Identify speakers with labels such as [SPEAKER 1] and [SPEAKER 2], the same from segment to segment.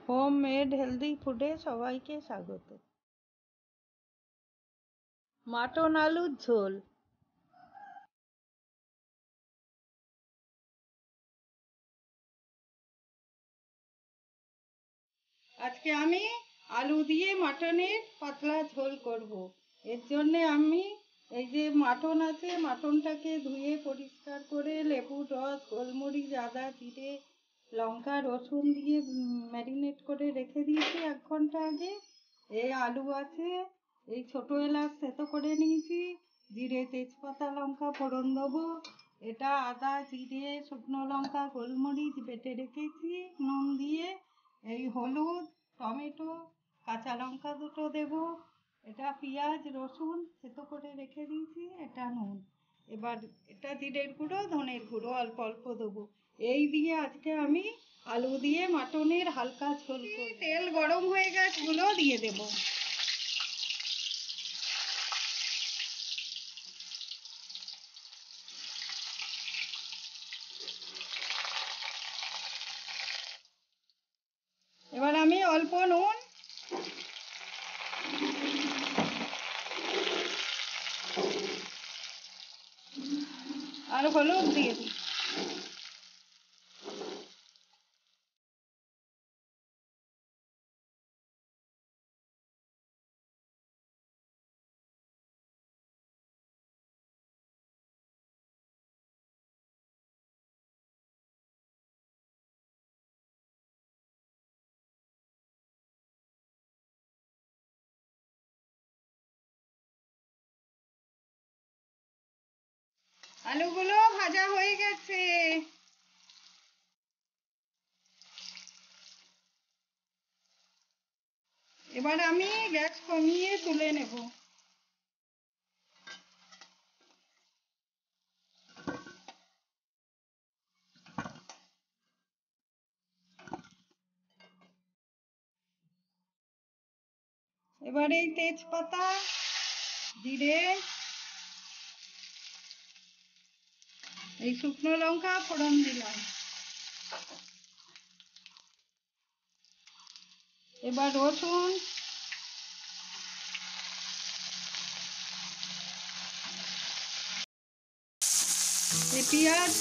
[SPEAKER 1] Home made healthy ফুডে সবাইকে স্বাগত। মাটন আলুর ঝোল। আজকে আমি আলু দিয়ে মাটনের পাতলা ঝোল করব। এর জন্য আমি এই যে মাটন আছে, মাটনটাকে ধুয়ে পরিষ্কার করে লেবুর রস, গোলমরিচ, আদা, জিরে, লঙ্কা, রসুন দিয়ে ম্যারিনেট করে রেখে দিয়েছি 1 ঘন্টা আগে। এই আলু আছে, এই ছোট এলাচ থেতো করে নিয়েছি, জিরে, তেজপাতা, লঙ্কা ফোড়ন দেবো। এটা আদা, জিরে, শুকনো লঙ্কা, গোলমরিচ বেটে রেখেছি নুন দিয়ে। এই হলুদ, টমেটো, কাঁচা লঙ্কা দুটো দেবো। এটা পেঁয়াজ, রসুন থেতো করে রেখে দিয়েছি, এটা নুন। এবার এটা জিরের গুঁড়ো, ধনের গুঁড়ো অল্প অল্প দেবো। এই দিয়ে আজকে আমি আলু দিয়ে মাটনের হালকা ঝোল করব। তেল গরম হয়ে গেছে, গুলো দিয়ে দেবো। এবার আমি অল্প নুন আর হলুদ দিয়ে দিই। আলুগুলো ভাজা হয়ে গেছে। এবার আমি গ্যাস কমিয়ে তুলে নেব। এবার এই তেজপাতা, জিরে, এই শুকনো লঙ্কা ফোড়ন দিলাম। এবার রসুন, এই পেঁয়াজ,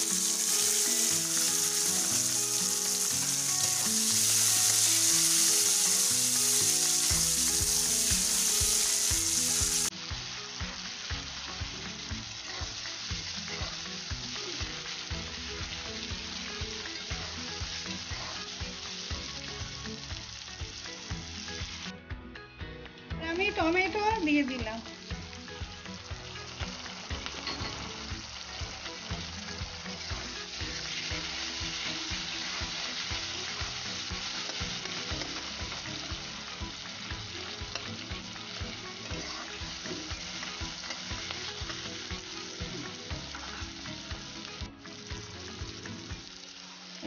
[SPEAKER 1] আমি টমেটো দিয়ে দিলাম।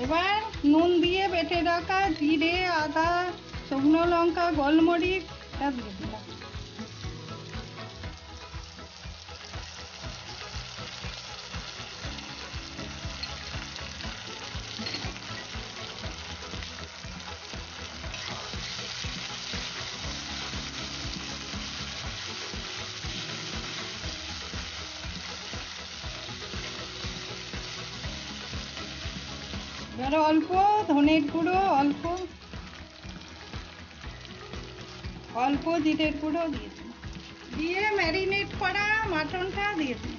[SPEAKER 1] এবার নুন দিয়ে বেটে রাখা জিরে, আদা, শুকনো লঙ্কা, গোলমরিচ এটা দিয়ে দিলাম। এবার অল্প ধনের গুঁড়ো, অল্প অল্প জিরের গুঁড়ো দিয়ে দিই। দিয়ে ম্যারিনেট করা মাটনটা দিয়ে দিই।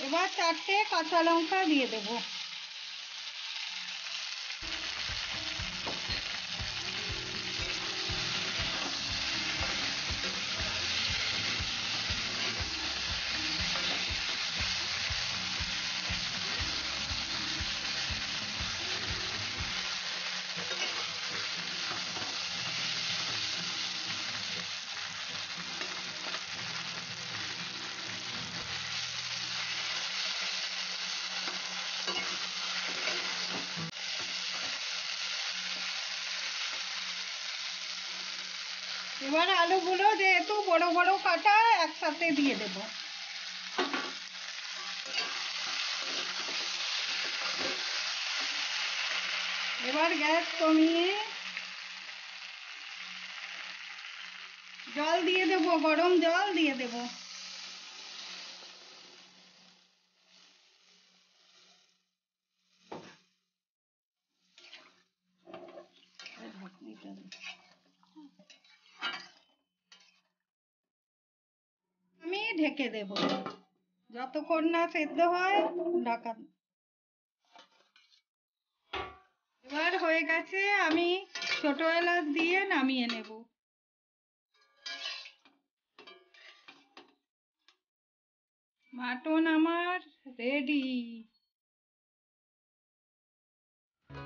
[SPEAKER 1] এবার 4টে কাঁচা লঙ্কা দিয়ে দেবো। এবার আলুগুলো যেহেতু বড় বড় কাটা একসাথে দিয়ে দেব। এবার গ্যাস কমিয়ে জল দিয়ে দেব, গরম জল দিয়ে দেব। আমি ঢেকে দেব যতক্ষণ না সেদ্ধ হয়। ঢাকা। এবার হয়ে গেছে, আমি ছোট এলাচ দিয়ে নামিয়ে নেব। মাটন আমার রেডি।